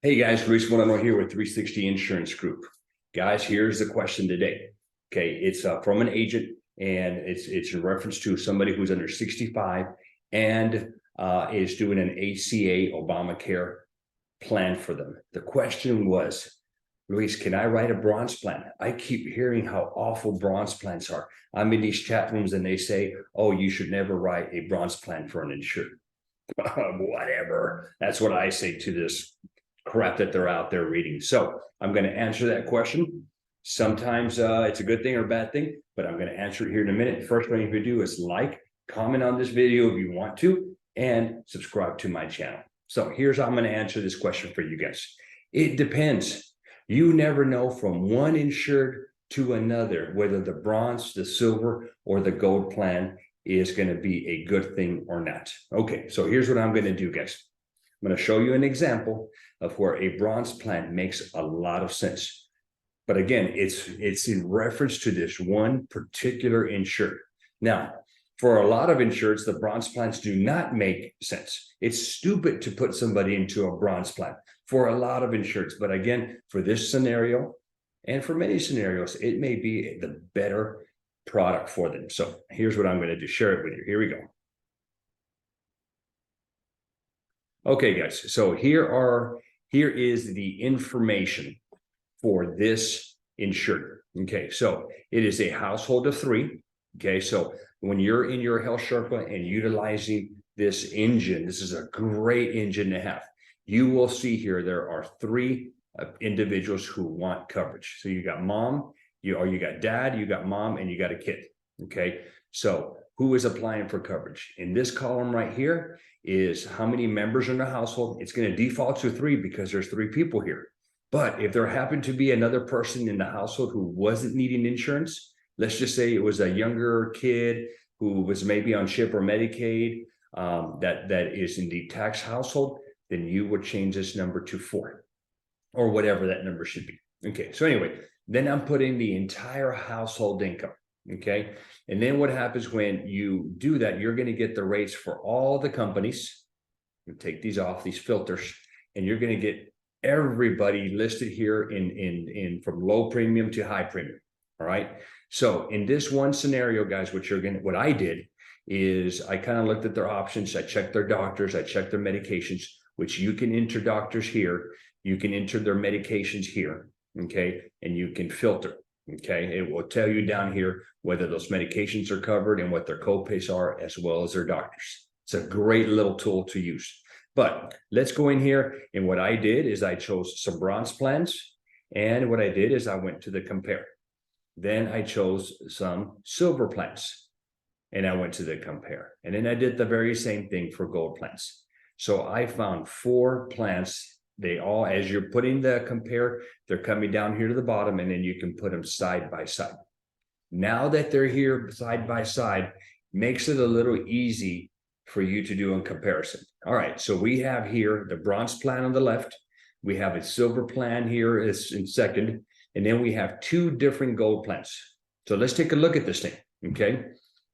Hey guys, Luis Moreno here with 360 Insurance Group. Guys, here's the question today. Okay, it's from an agent, and it's in reference to somebody who's under 65 and is doing an ACA Obamacare plan for them. The question was, Luis, can I write a bronze plan? I keep hearing how awful bronze plans are. I'm in these chat rooms and they say, oh, you should never write a bronze plan for an insured. Whatever. That's what I say to this crap that they're out there reading. So I'm going to answer that question. Sometimes it's a good thing or a bad thing, but I'm going to answer it here in a minute. First thing you can do is like, comment on this video if you want to, and subscribe to my channel. So here's how I'm going to answer this question for you guys. It depends. You never know from one insured to another whether the bronze, the silver, or the gold plan is going to be a good thing or not. Okay, so here's what I'm going to do, guys. I'm going to show you an example of where a bronze plan makes a lot of sense. But again, it's in reference to this one particular insured. Now, for a lot of insureds, the bronze plans do not make sense. It's stupid to put somebody into a bronze plan for a lot of insureds. But again, for this scenario and for many scenarios, it may be the better product for them. So here's what I'm going to do. Share it with you. Here we go. Okay, guys. So here is the information for this insured. Okay, so it is a household of 3. Okay, so when you're in your health Sherpa and utilizing this engine, this is a great engine to have. You will see here there are 3 individuals who want coverage. So you got mom, you got dad, you got mom, and you got a kid. Okay, so who is applying for coverage? In this column right here is how many members in the household. It's going to default to 3 because there's 3 people here. But if there happened to be another person in the household who wasn't needing insurance, let's just say it was a younger kid who was maybe on CHIP or Medicaid, that is in the tax household, then you would change this number to 4 or whatever that number should be. Okay, so anyway, then I'm putting the entire household income. Okay, and then what happens when you do that, you're going to get the rates for all the companies. You take these off, these filters, and you're going to get everybody listed here in from low premium to high premium. All right, so in this one scenario, guys, what I did is I kind of looked at their options. I checked their doctors, I checked their medications, which you can enter doctors here, you can enter their medications here. Okay, and you can filter. Okay, it will tell you down here whether those medications are covered and what their copays are, as well as their doctors. It's a great little tool to use. But let's go in here, and what I did is I chose some bronze plans, and what I did is I went to the compare. Then I chose some silver plans, and I went to the compare. And then I did the very same thing for gold plans. So I found 4 plans. They all, as you're putting the compare, they're coming down here to the bottom, and then you can put them side by side. Now that they're here side by side, makes it a little easy for you to do a comparison. All right, so we have here the bronze plan on the left. We have a silver plan here is in second, and then we have 2 different gold plans. So let's take a look at this thing, okay?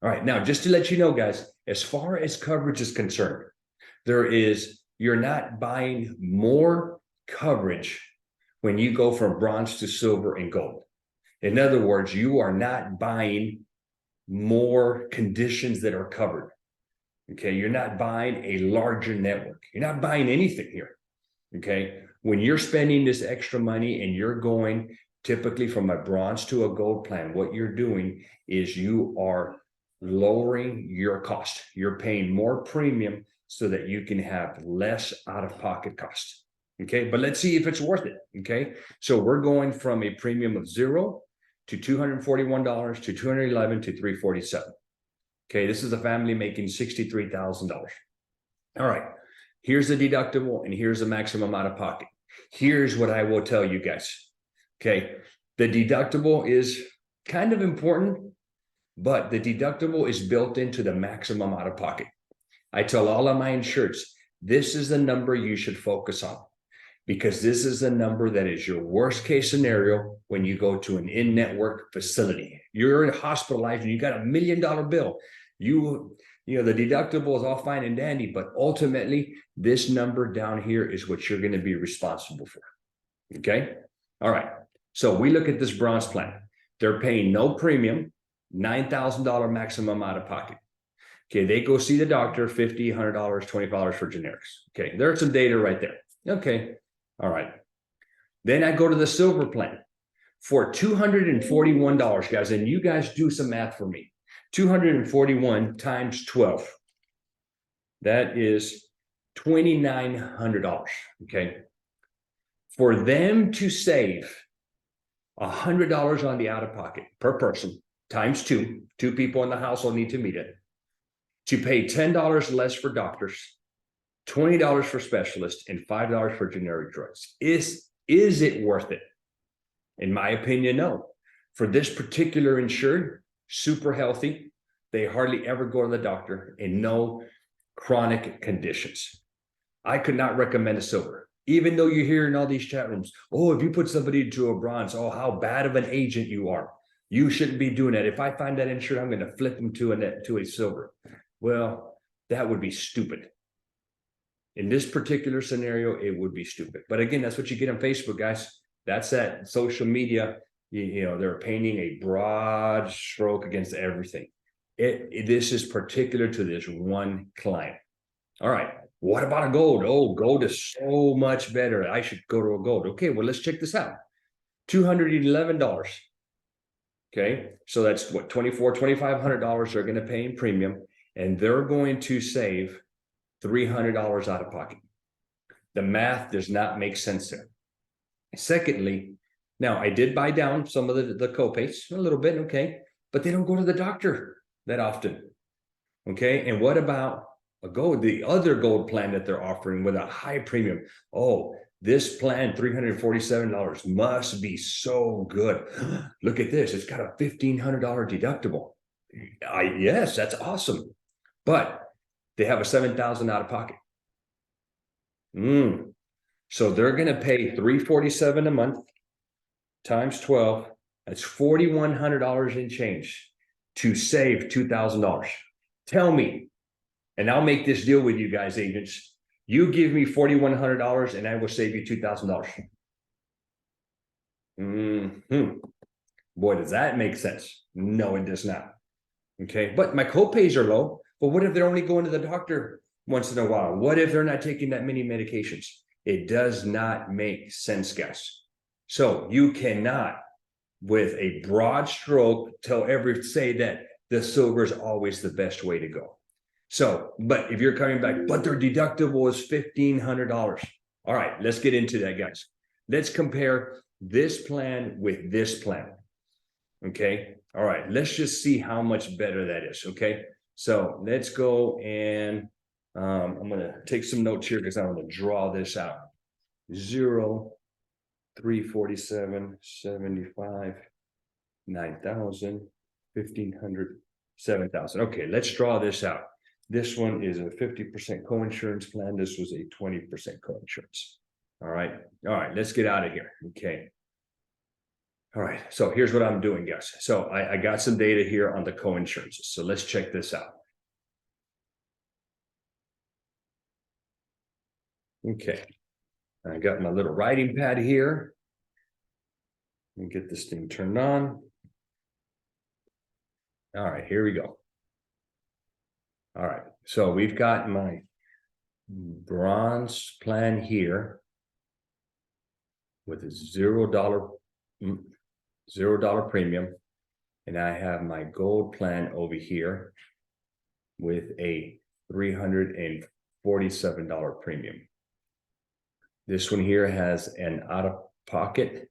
All right, now just to let you know, guys, as far as coverage is concerned, you're not buying more coverage when you go from bronze to silver and gold. In other words, you are not buying more conditions that are covered. Okay, you're not buying a larger network. You're not buying anything here. Okay, when you're spending this extra money and you're going typically from a bronze to a gold plan, what you're doing is you are lowering your cost. You're paying more premium so that you can have less out-of-pocket costs. Okay, but let's see if it's worth it. Okay, so we're going from a premium of $0 to $241 to $211 to $347. Okay, this is a family making $63,000. All right, here's the deductible and here's the maximum out-of-pocket. Here's what I will tell you guys. Okay, the deductible is kind of important, but the deductible is built into the maximum out-of-pocket. I tell all of my insureds, this is the number you should focus on, because this is the number that is your worst case scenario when you go to an in-network facility. You're hospitalized and you got $1 million bill. You the deductible is all fine and dandy, but ultimately this number down here is what you're going to be responsible for. Okay. All right. So we look at this bronze plan. They're paying no premium, $9,000 maximum out of pocket. Okay. They go see the doctor, $50, $100, $20 for generics. Okay. There's some data right there. Okay. All right. Then I go to the silver plan for $241, guys. And you guys do some math for me. 241 times 12. That is $2,900. Okay. For them to save $100 on the out-of-pocket per person times two people in the household need to meet it, to pay $10 less for doctors, $20 for specialists, and $5 for generic drugs. Is it worth it? In my opinion, no. For this particular insured, super healthy, they hardly ever go to the doctor, and no chronic conditions. I could not recommend a silver. Even though you hear in all these chat rooms, oh, if you put somebody into a bronze, oh, how bad of an agent you are. You shouldn't be doing that. If I find that insured, I'm going to flip them to a silver. Well, that would be stupid. In this particular scenario, it would be stupid. But again, that's what you get on Facebook, guys. That's that social media. They're painting a broad stroke against everything. This is particular to this one client. All right. What about a gold? Oh, gold is so much better. I should go to a gold. Okay, well, let's check this out. $211. Okay, so that's what, $2,500 they're going to pay in premium, and they're going to save $300 out of pocket. The math does not make sense there. Secondly, now I did buy down some of the copays a little bit, okay, but they don't go to the doctor that often. Okay, and what about the other gold plan that they're offering with a high premium? Oh, this plan, $347, must be so good. Look at this. It's got a $1,500 deductible. Yes, that's awesome. But they have a $7,000 out of pocket. So they're going to pay $347 a month times 12. That's $4,100 in change to save $2,000. Tell me, and I'll make this deal with you guys, agents. You give me $4,100 and I will save you $2,000. Boy, does that make sense? No, it does not. Okay, but my copays are low. But what if they're only going to the doctor once in a while? What if they're not taking that many medications? It does not make sense, guys. So you cannot, with a broad stroke, say that the silver is always the best way to go. So, but if you're coming back, but their deductible is $1,500. All right, let's get into that, guys. Let's compare this plan with this plan. Okay. All right. Let's just see how much better that is. Okay. So let's go and I'm going to take some notes here because I want to draw this out. 0, 347, 75, 9,000, 1,500, 7,000. Okay. Let's draw this out. This one is a 50% coinsurance plan. This was a 20% coinsurance. All right. All right. Let's get out of here. Okay. All right. So here's what I'm doing, guys. So I got some data here on the coinsurances. So let's check this out. Okay. I got my little writing pad here. Let me get this thing turned on. All right. Here we go. All right, so we've got my bronze plan here with a $0 premium, and I have my gold plan over here with a $347 premium. This one here has an out-of-pocket.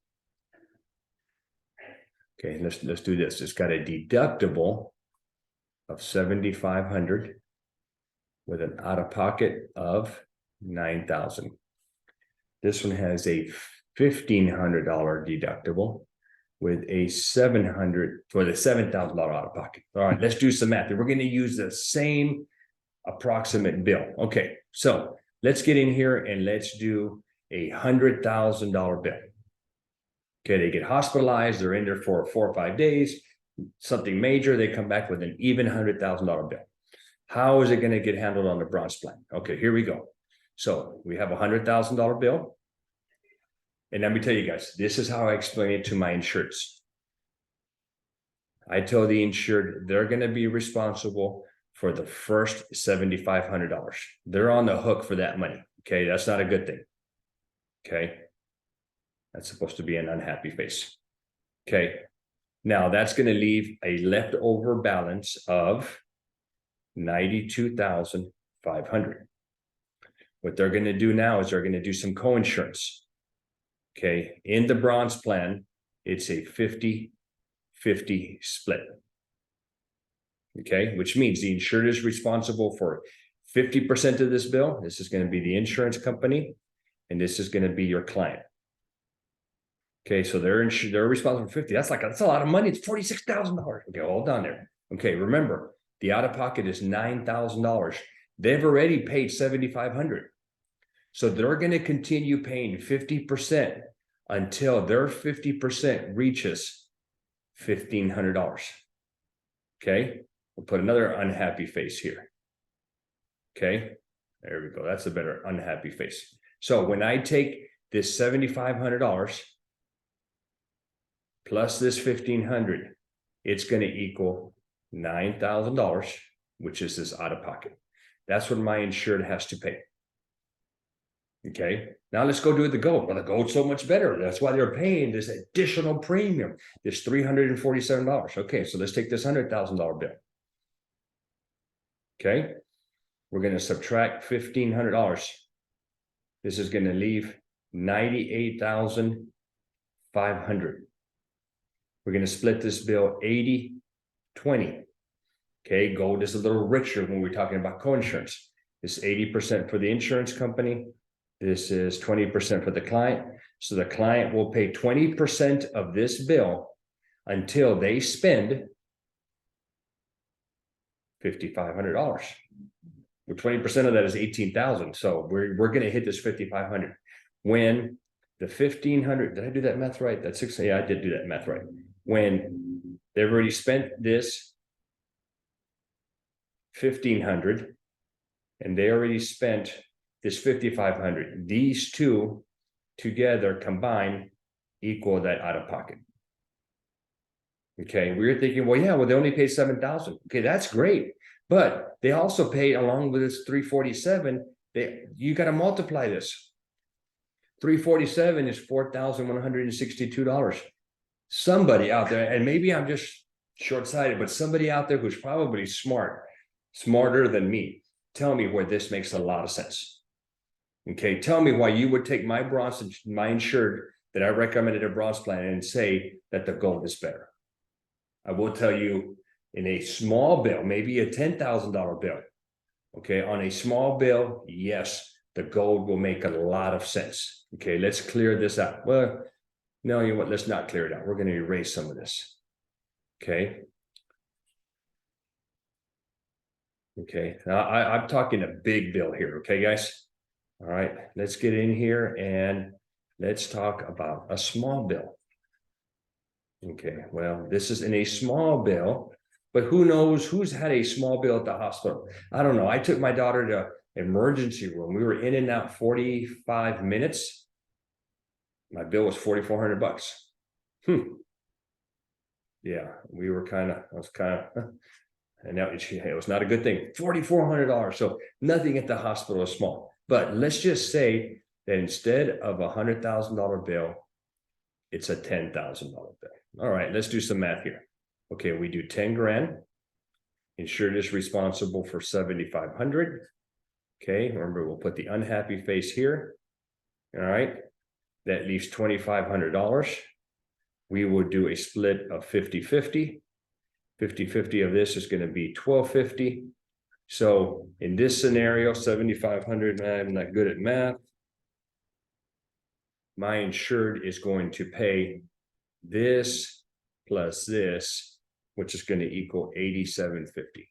Okay, let's do this. It's got a deductible of $7,500 with an out-of-pocket of $9,000. This one has a $1,500 deductible with a $7,000 out-of-pocket. All right, let's do some math. We're going to use the same approximate bill. Okay, so let's get in here and let's do a $100,000 bill. Okay, they get hospitalized. They're in there for 4 or 5 days. Something major, they come back with an even $100,000 bill. How is it going to get handled on the bronze plan? Okay, here we go. So we have $100,000 bill. And let me tell you guys, this is how I explain it to my insureds. I tell the insured they're going to be responsible for the first $7,500. They're on the hook for that money. Okay, that's not a good thing. Okay, that's supposed to be an unhappy face. Okay, now that's going to leave a leftover balance of $92,500. What they're going to do now is they're going to do some co-insurance. Okay, in the bronze plan, it's a 50-50 split. Okay, which means the insured is responsible for 50% of this bill. This is going to be the insurance company, and this is going to be your client. Okay, so they're responsible for 50. That's a lot of money. It's $46,000. Okay, hold on there. Okay, remember, the out-of-pocket is $9,000. They've already paid $7,500. So they're going to continue paying 50% until their 50% reaches $1,500. Okay, we'll put another unhappy face here. Okay, there we go. That's a better unhappy face. So when I take this $7,500 plus this $1,500, it's going to equal $9,000, which is this out of pocket. That's what my insured has to pay. Okay, now let's go do the gold. Well, the gold's so much better. That's why they're paying this additional premium, this $347. Okay, so let's take this $100,000 bill. Okay, we're going to subtract $1,500. This is going to leave $98,500. We're going to split this bill 80-20. Okay, gold is a little richer when we're talking about coinsurance. It's 80% for the insurance company. This is 20% for the client. So the client will pay 20% of this bill until they spend $5,500. Well, 20% of that is $18,000. So we're going to hit this $5,500. When the $1,500, did I do that math right? That's six. Yeah, I did do that math right. When they've already spent this $1,500 and they already spent this $5,500, these two together combined equal that out of pocket. Okay, we were thinking, well, yeah, well, they only paid $7,000. Okay, that's great, but they also paid along with this $347. You got to multiply this. $347 is $4,162. Somebody out there, and maybe I'm just short-sighted, but somebody out there who's probably smarter than me, tell me where this makes a lot of sense. Okay, tell me why you would take my insured that I recommended a bronze plan and say that the gold is better. I will tell you, in a small bill, maybe a $10,000 bill, okay, on a small bill, yes, the gold will make a lot of sense. Okay, let's clear this out. Well, no, you know what? Let's not clear it out. We're going to erase some of this. Okay. Okay, now I'm talking a big bill here. Okay, guys. All right, let's get in here and let's talk about a small bill. Okay, well, this is in a small bill, but who knows who's had a small bill at the hospital? I don't know. I took my daughter to emergency room. We were in and out 45 minutes. My bill was $4,400. Yeah, we were I was and now it was not a good thing. $4,400. So nothing at the hospital is small. But let's just say that instead of a $100,000 bill, it's a $10,000 bill. All right, let's do some math here. Okay, we do 10 grand. Insured is responsible for 7,500. Okay, remember, we'll put the unhappy face here. All right, that leaves $2,500. We will do a split of 50-50. 50-50 of this is going to be $1,250. So in this scenario, 7,500, I'm not good at math. My insured is going to pay this plus this, which is going to equal $8,750.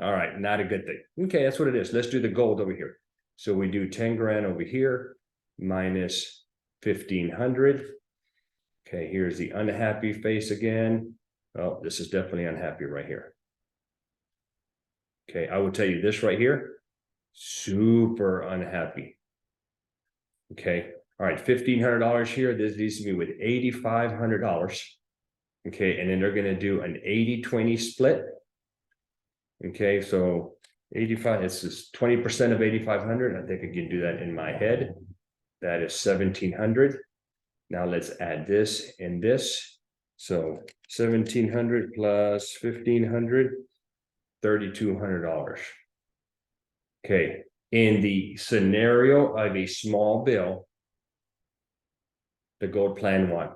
All right, not a good thing. Okay, that's what it is. Let's do the gold over here. So we do 10 grand over here minus 1,500. Okay, here's the unhappy face again. Oh, this is definitely unhappy right here. Okay, I will tell you this right here, super unhappy. Okay, all right, $1,500 here. This needs to be with $8,500. Okay, and then they're gonna do an 80-20 split. Okay, so 85, this is 20% of 8,500. I think I can do that in my head. That is 1,700. Now let's add this and this. So 1,700 plus 1,500, $3,200. Okay, in the scenario of a small bill, the gold plan won.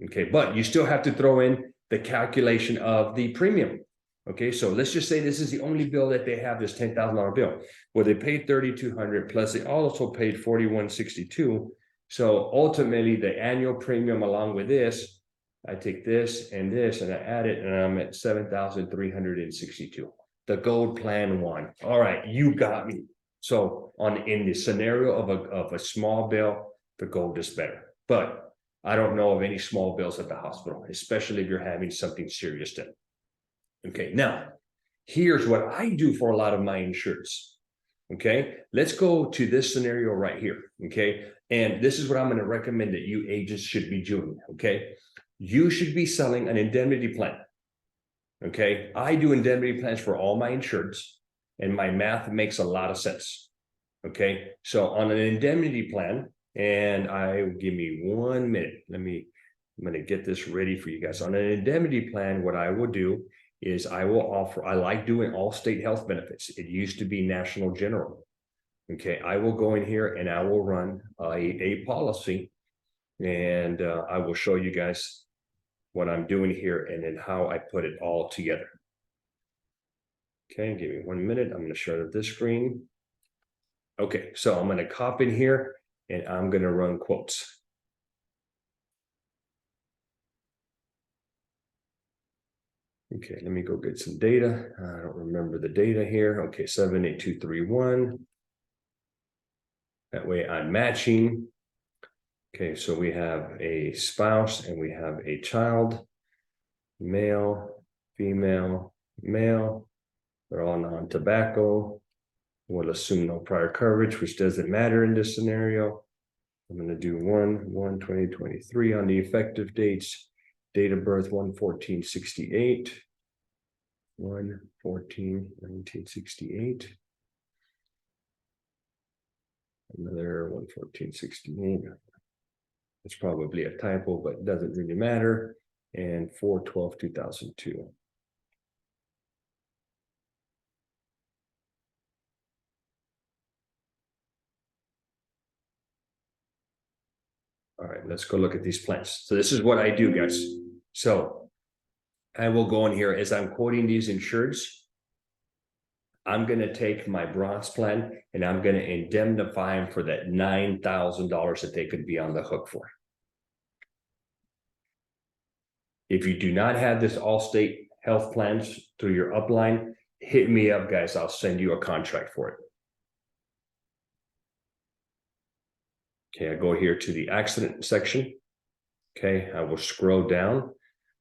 Okay, but you still have to throw in the calculation of the premium. Okay, so let's just say this is the only bill that they have, this $10,000 bill. Well, they paid $3,200 plus they also paid $4,162. So ultimately, the annual premium along with this, I take this and I add it, and I'm at $7,362. The gold plan won. All right, you got me. So in the scenario of a small bill, the gold is better. But I don't know of any small bills at the hospital, especially if you're having something serious done. Okay, now here's what I do for a lot of my insureds. Okay, let's go to this scenario right here. Okay, and this is what I'm going to recommend that you agents should be doing. Okay, you should be selling an indemnity plan. Okay, I do indemnity plans for all my insureds, and my math makes a lot of sense. Okay, so on an indemnity plan, and give me 1 minute. I'm going to get this ready for you guys. On an indemnity plan, what I will do is I like doing all state health benefits. It used to be National General. Okay, I will go in here and I will run a policy, and I will show you guys what I'm doing here and then how I put it all together. Okay, give me 1 minute. I'm going to share this screen. Okay, so I'm going to copy in here and I'm going to run quotes. Okay, let me go get some data. I don't remember the data here. Okay, 78231. That way I'm matching. Okay, so we have a spouse and we have a child, male, female, male. They're all non-tobacco. We'll assume no prior coverage, which doesn't matter in this scenario. I'm going to do 1/1/2023 on the effective dates. Date of birth 1/14/68. 1/14/1968. Another 1/14/68. It's probably a typo, but it doesn't really matter. And 4/12/2002. All right, let's go look at these plans. So this is what I do, guys. So I will go in here as I'm quoting these insureds. I'm going to take my bronze plan and I'm going to indemnify them for that $9,000 that they could be on the hook for. If you do not have this Allstate health plans through your upline, hit me up, guys. I'll send you a contract for it. Okay, I go here to the accident section. Okay, I will scroll down.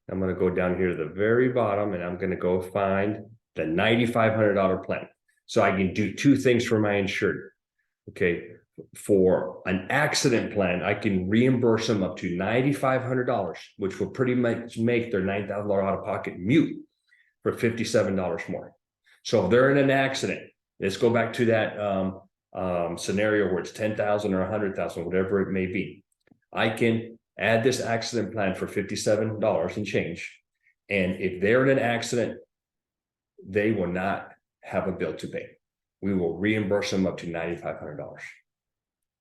I'm going to go down here to the very bottom and I'm going to go find the $9,500 plan. So I can do two things for my insured. Okay, for an accident plan, I can reimburse them up to $9,500, which will pretty much make their $9,000 out of pocket mute for $57 more. So if they're in an accident, let's go back to that scenario where it's 10,000 or 100,000, whatever it may be. I can add this accident plan for $57 and change. And if they're in an accident, they will not have a bill to pay. We will reimburse them up to $9,500.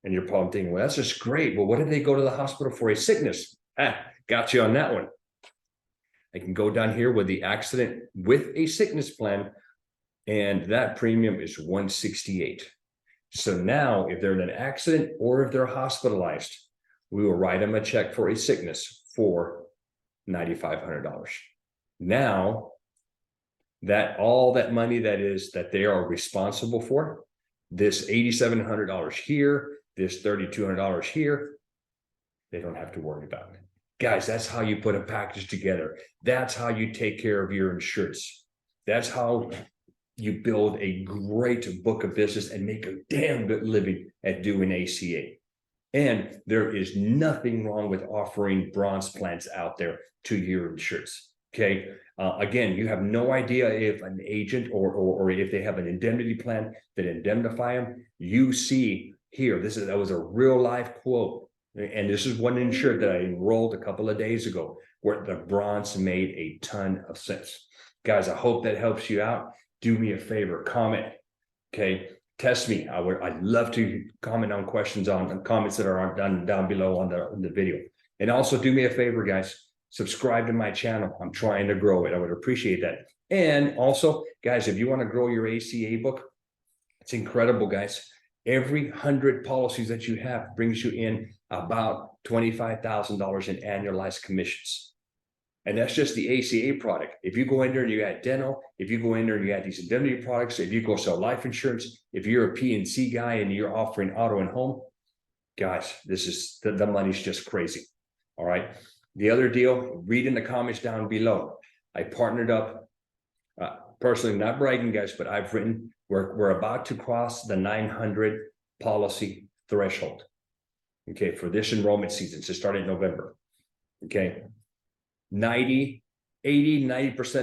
And you're probably thinking, well, that's just great. Well, what if they go to the hospital for a sickness? Got you on that one. I can go down here with the accident with a sickness plan, and that premium is $168. So now if they're in an accident or if they're hospitalized, we will write them a check for a sickness for $9,500. Now that all that money that they are responsible for, this $8,700 here, this $3,200 here, they don't have to worry about it. Guys, that's how you put a package together. That's how you take care of your insurance. That's how you build a great book of business and make a damn good living at doing ACA. And there is nothing wrong with offering bronze plans out there to your insureds. Okay. Again, you have no idea if an agent or if they have an indemnity plan that indemnify them. You see here, that was a real life quote. And this is one insured that I enrolled a couple of days ago where the bronze made a ton of sense. Guys, I hope that helps you out. Do me a favor, comment. Okay. Test me. I'd love to comment on questions on comments that are done down below on the video. And also do me a favor, guys, subscribe to my channel. I'm trying to grow it. I would appreciate that. And also, guys, if you want to grow your ACA book, it's incredible, guys. Every 100 policies that you have brings you in about $25,000 in annualized commissions. And that's just the ACA product. If you go in there and you add dental, if you go in there and you add these indemnity products, if you go sell life insurance, if you're a P&C guy and you're offering auto and home, guys, this is the money's just crazy. All right. The other deal, read in the comments down below. I partnered up, personally, not bragging, guys, but I've written, we're about to cross the 900 policy threshold. Okay, for this enrollment season, so starting in November. Okay. 90%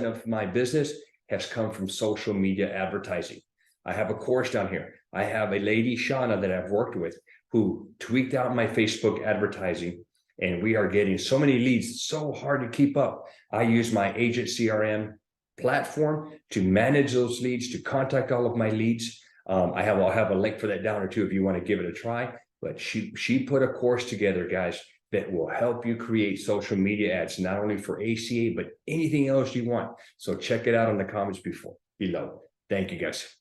of my business has come from social media advertising. I have a course down here. I have a lady, Shauna, that I've worked with who tweaked out my Facebook advertising, and we are getting so many leads. It's so hard to keep up. I use my agent CRM platform to manage those leads, to contact all of my leads. I'll have a link for that down or two if you want to give it a try. But she put a course together, guys, that will help you create social media ads, not only for ACA, but anything else you want. So check it out in the comments below. Thank you, guys.